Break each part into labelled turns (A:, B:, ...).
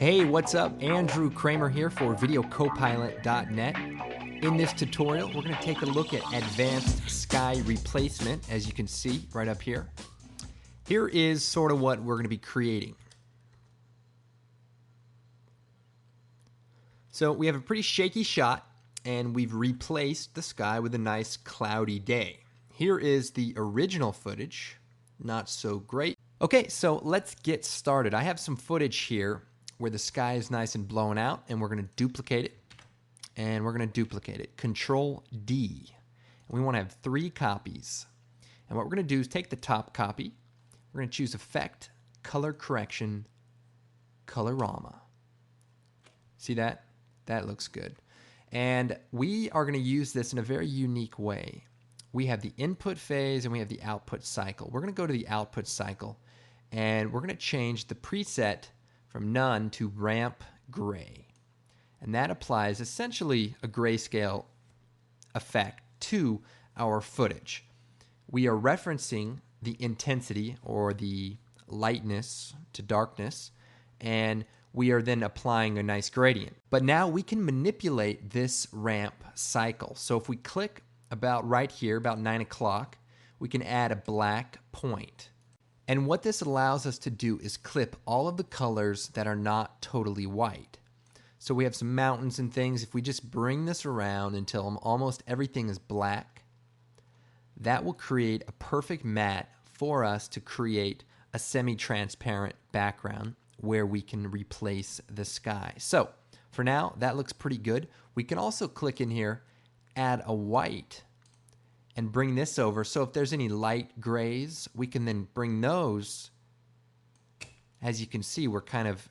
A: Hey, what's up? Andrew Kramer here for VideoCopilot.net. In this tutorial, we're going to take a look at advanced sky replacement, as you can see right up here. Here is sort of what we're going to be creating. So we have a pretty shaky shot, and we've replaced the sky with a nice cloudy day. Here is the original footage. Not so great. Okay, so let's get started. I have some footage here where the sky is nice and blown out, and we're going to duplicate it. And we're going to duplicate it. Control D. And we want to have 3 copies. And what we're going to do is take the top copy. We're going to choose Effect, Color Correction, Colorama. See that? That looks good. And we are going to use this in a very unique way. We have the input phase and we have the output cycle. We're going to go to the output cycle, and we're going to change the preset from none to ramp gray. And that applies essentially a grayscale effect to our footage. We are referencing the intensity or the lightness to darkness, and we are then applying a nice gradient. But now we can manipulate this ramp cycle. So if we click about right here, about 9 o'clock, we can add a black point. And what this allows us to do is clip all of the colors that are not totally white. So we have some mountains and things. If we just bring this around until almost everything is black, that will create a perfect matte for us to create a semi-transparent background where we can replace the sky. So for now, that looks pretty good. We can also click in here, add a white, and bring this over. So if there's any light grays, we can then bring those. As you can see, we're kind of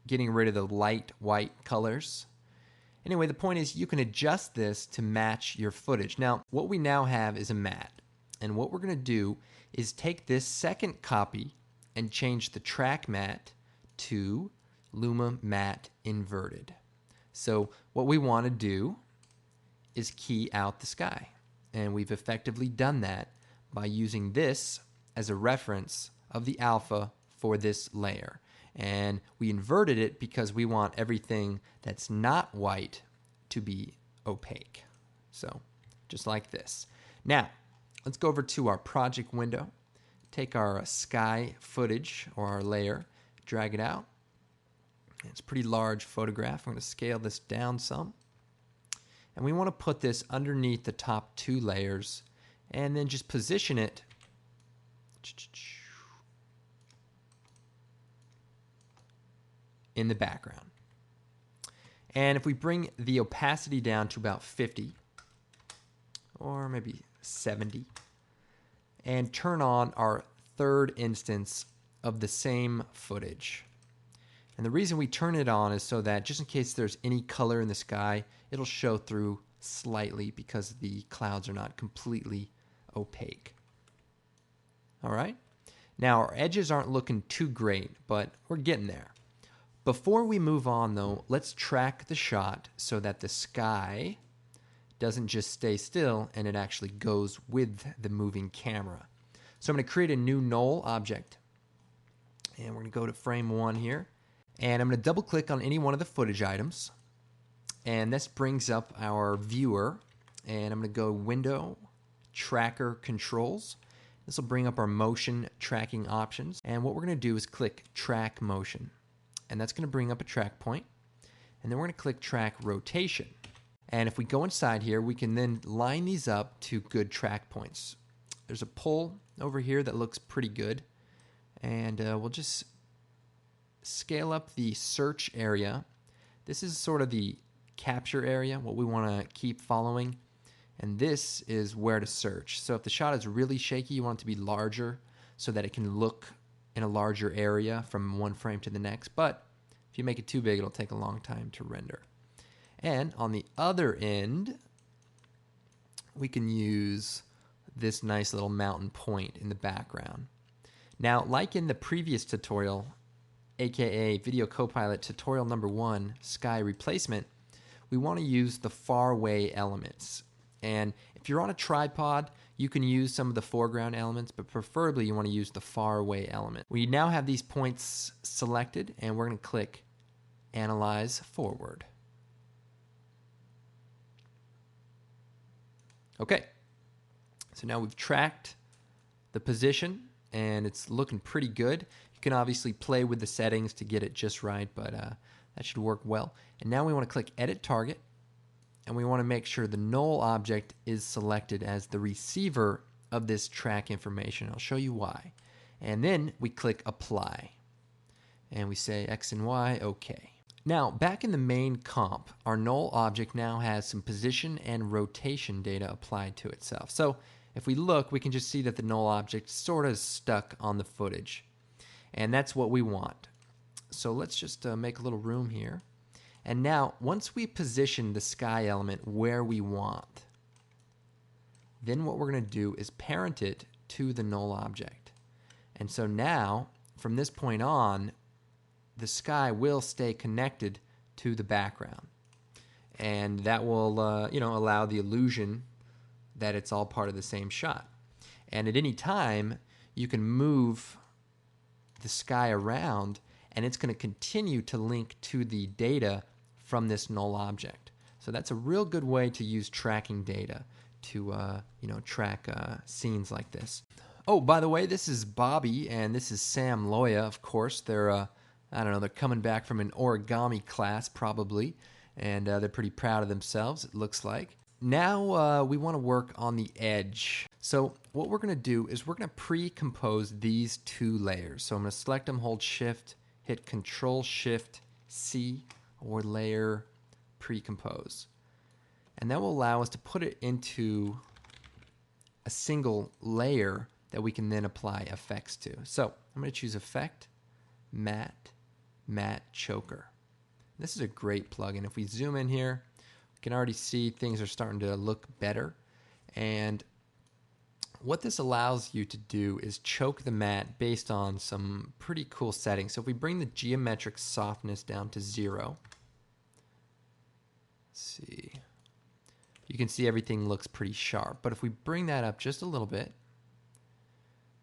A: getting rid of the light white colors. Anyway, the point is you can adjust this to match your footage. Now, what we now have is a matte. And what we're going to do is take this second copy and change the track matte to Luma Matte Inverted. So what we want to do is key out the sky. And we've effectively done that by using this as a reference of the alpha for this layer. And we inverted it because we want everything that's not white to be opaque. So just like this. Now, let's go over to our project window. Take our sky footage or our layer, drag it out. It's a pretty large photograph. I'm going to scale this down some. And we want to put this underneath the top 2 layers and then just position it in the background. And if we bring the opacity down to about 50 or maybe 70 and turn on our third instance of the same footage. And the reason we turn it on is so that just in case there's any color in the sky, it'll show through slightly because the clouds are not completely opaque. All right. Now our edges aren't looking too great, but we're getting there. Before we move on though, let's track the shot so that the sky doesn't just stay still and it actually goes with the moving camera. So I'm going to create a new null object. And we're going to go to frame 1 here. And I'm going to double click on any one of the footage items. And this brings up our viewer. And I'm going to go Window, Tracker Controls. This will bring up our motion tracking options. And what we're going to do is click Track Motion. And that's going to bring up a track point. And then we're going to click Track Rotation. And if we go inside here, we can then line these up to good track points. There's a pole over here that looks pretty good. And we'll just scale up the search area. This is sort of the capture area, what we want to keep following. And this is where to search. So if the shot is really shaky, you want it to be larger so that it can look in a larger area from one frame to the next. But if you make it too big, it'll take a long time to render. And on the other end, we can use this nice little mountain point in the background. Now, like in the previous tutorial, aka Video Copilot tutorial number 1, sky replacement, we want to use the far away elements. And if you're on a tripod, You can use some of the foreground elements, but preferably you want to use the far away element. We now have these points selected, and we're going to click Analyze Forward. Okay, so now we've tracked the position, and it's looking pretty good. You can obviously play with the settings to get it just right, but that should work well. And now we want to click Edit Target, and we want to make sure the null object is selected as the receiver of this track information. I'll show you why. And then we click Apply, and we say X and Y, OK. Now, back in the main comp, our null object now has some position and rotation data applied to itself. So if we look, we can just see that the null object sort of is stuck on the footage. And that's what we want. So let's just make a little room here. And now, once we position the sky element where we want, then what we're going to do is parent it to the null object. And so now, from this point on, the sky will stay connected to the background, and that will allow the illusion that it's all part of the same shot. And at any time you can move the sky around, and it's going to continue to link to the data from this null object. So that's a real good way to use tracking data to track scenes like this. Oh, by the way, this is Bobby and this is Sam Loya. Of course, they're I don't know, they're coming back from an origami class probably, and they're pretty proud of themselves, it looks like. Now we want to work on the edge. So what we're going to do is we're going to pre-compose these two layers. So I'm going to select them, hold Shift, hit Control-Shift-C, or Layer Pre-Compose. And that will allow us to put it into a single layer that we can then apply effects to. So I'm going to choose Effect, Matte Choker. This is a great plugin. If we zoom in here, we can already see things are starting to look better. And what this allows you to do is choke the matte based on some pretty cool settings. So if we bring the geometric softness down to 0, let's see, you can see everything looks pretty sharp. But if we bring that up just a little bit,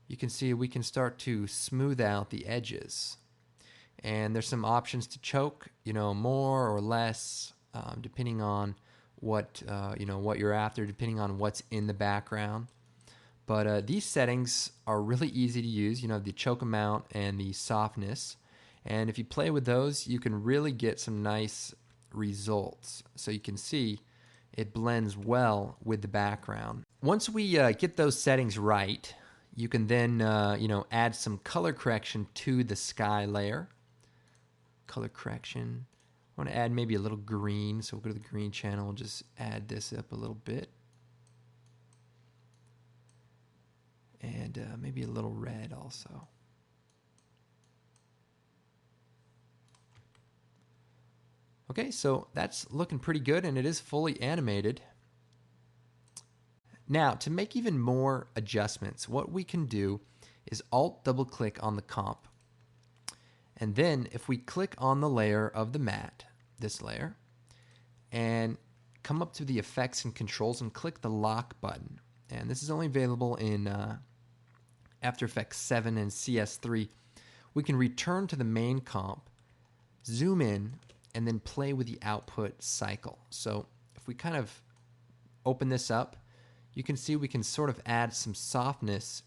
A: you can see we can start to smooth out the edges. And there's some options to choke, more or less, depending on what you're after, depending on what's in the background. But these settings are really easy to use. The choke amount and the softness. And if you play with those, you can really get some nice results. So you can see it blends well with the background. Once we get those settings right, you can then add some color correction to the sky layer. Color correction. I want to add maybe a little green, so we'll go to the green channel and just add this up a little bit. And maybe a little red also. Okay, so that's looking pretty good, and it is fully animated. Now, to make even more adjustments, what we can do is Alt double click on the comp. And then if we click on the layer of the matte, this layer, and come up to the effects and controls and click the lock button. And this is only available in After Effects 7 and CS3. We can return to the main comp, zoom in, and then play with the output cycle. So if we kind of open this up, you can see we can sort of add some softness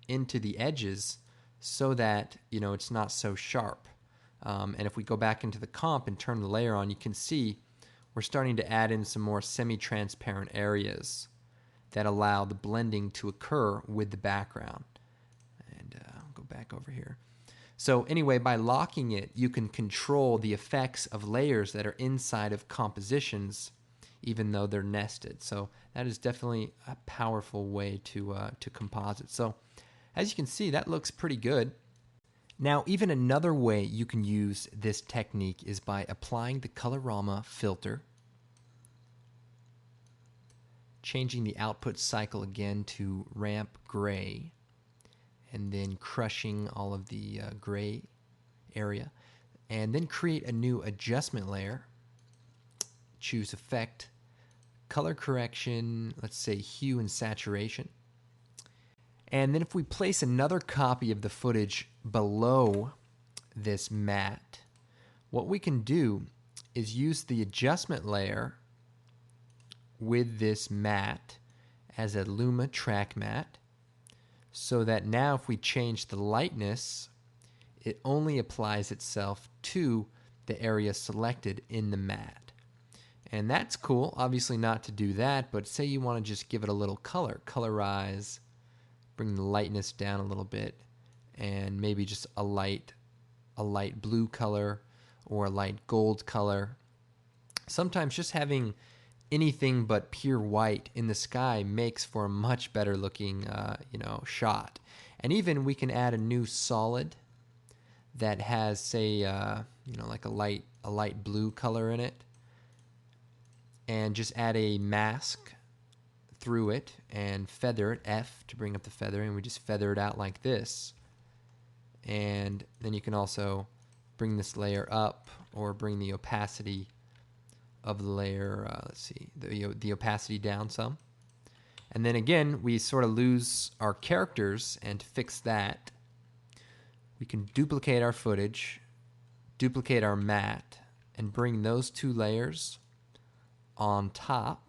A: into the edges so that it's not so sharp. And if we go back into the comp and turn the layer on, you can see we're starting to add in some more semi-transparent areas that allow the blending to occur with the background. And I'll go back over here. So anyway, by locking it, you can control the effects of layers that are inside of compositions, even though they're nested. So that is definitely a powerful way to composite. So as you can see, that looks pretty good. Now, even another way you can use this technique is by applying the Colorama filter, changing the output cycle again to ramp gray, and then crushing all of the gray area, and then create a new adjustment layer. Choose Effect, Color Correction, let's say Hue and Saturation, And then if we place another copy of the footage below this matte, what we can do is use the adjustment layer with this matte as a Luma track matte, so that now if we change the lightness, it only applies itself to the area selected in the matte. And that's cool, obviously not to do that, but say you want to just give it a little color, colorize, bring the lightness down a little bit, and maybe just a light blue color or a light gold color. Sometimes just having anything but pure white in the sky makes for a much better looking shot. And even we can add a new solid that has, say, like a light blue color in it, and just add a mask through it and feather it, F to bring up the feathering. We just feather it out like this. And then you can also bring this layer up or bring the opacity of the layer, let's see, the opacity down some. And then again, we sort of lose our characters, and to fix that, we can duplicate our footage, duplicate our matte, and bring those two layers on top,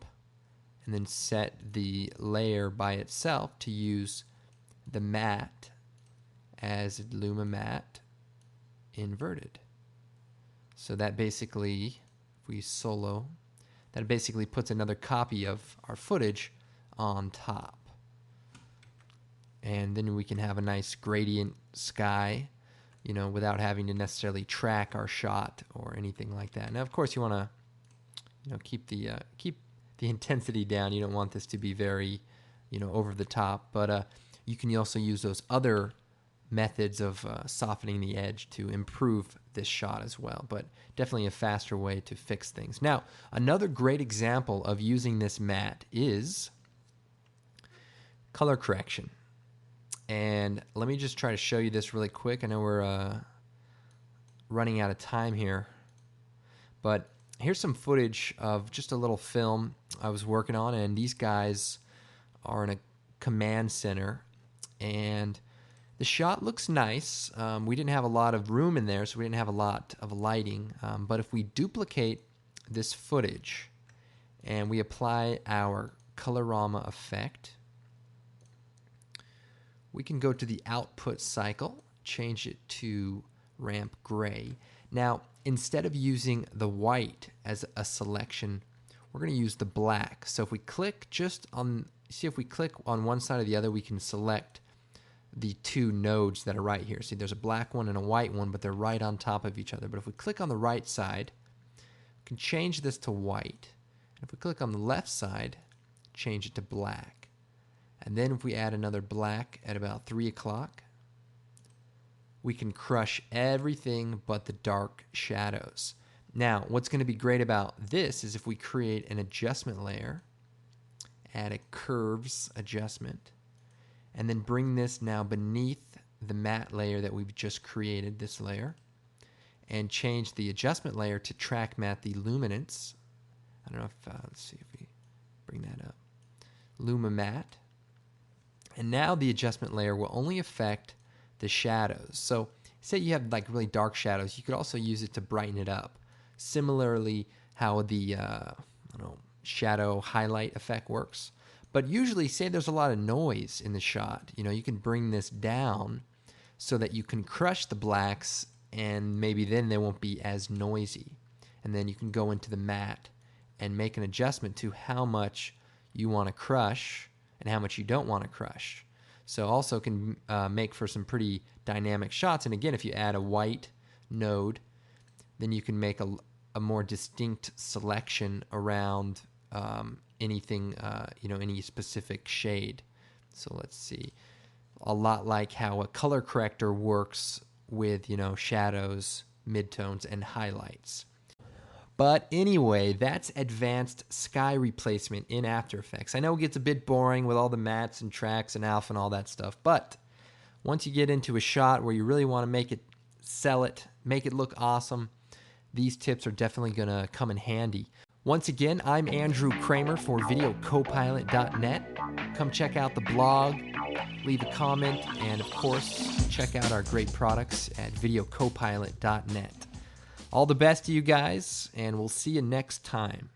A: and then set the layer by itself to use the matte as Luma matte inverted. So that basically, if we solo, that basically puts another copy of our footage on top. And then we can have a nice gradient sky, without having to necessarily track our shot or anything like that. Now, of course, you want to, keep the intensity down. You don't want this to be very, over the top. But you can also use those other methods of softening the edge to improve this shot as well. But definitely a faster way to fix things. Now, another great example of using this matte is color correction. And let me just try to show you this really quick. I know we're running out of time here, but here's some footage of just a little film I was working on, and these guys are in a command center, and the shot looks nice. We didn't have a lot of room in there, so we didn't have a lot of lighting, but if we duplicate this footage and we apply our colorama effect, we can go to the output cycle, change it to ramp gray. Now, instead of using the white as a selection, we're going to use the black. So if we click if we click on one side or the other, we can select the two nodes that are right here. See, there's a black one and a white one, but they're right on top of each other. But if we click on the right side, we can change this to white. And if we click on the left side, change it to black. And then if we add another black at about 3 o'clock, we can crush everything but the dark shadows. Now, what's going to be great about this is if we create an adjustment layer, add a curves adjustment, and then bring this now beneath the matte layer that we've just created, this layer, and change the adjustment layer to track matte the luminance. I don't know if, let's see if we bring that up. Luma matte. And now the adjustment layer will only affect the shadows. So say you have like really dark shadows, you could also use it to brighten it up. Similarly, how the shadow highlight effect works. But usually, say there's a lot of noise in the shot, you can bring this down so that you can crush the blacks, and maybe then they won't be as noisy. And then you can go into the matte and make an adjustment to how much you want to crush and how much you don't want to crush. So also can make for some pretty dynamic shots. And again, if you add a white node, then you can make a more distinct selection around anything, any specific shade. So let's see. A lot like how a color corrector works with, shadows, midtones, and highlights. But anyway, that's advanced sky replacement in After Effects. I know it gets a bit boring with all the mattes and tracks and alpha and all that stuff, but once you get into a shot where you really want to make it, sell it, make it look awesome, these tips are definitely going to come in handy. Once again, I'm Andrew Kramer for VideoCopilot.net. Come check out the blog, leave a comment, and of course, check out our great products at videocopilot.net. All the best to you guys, and we'll see you next time.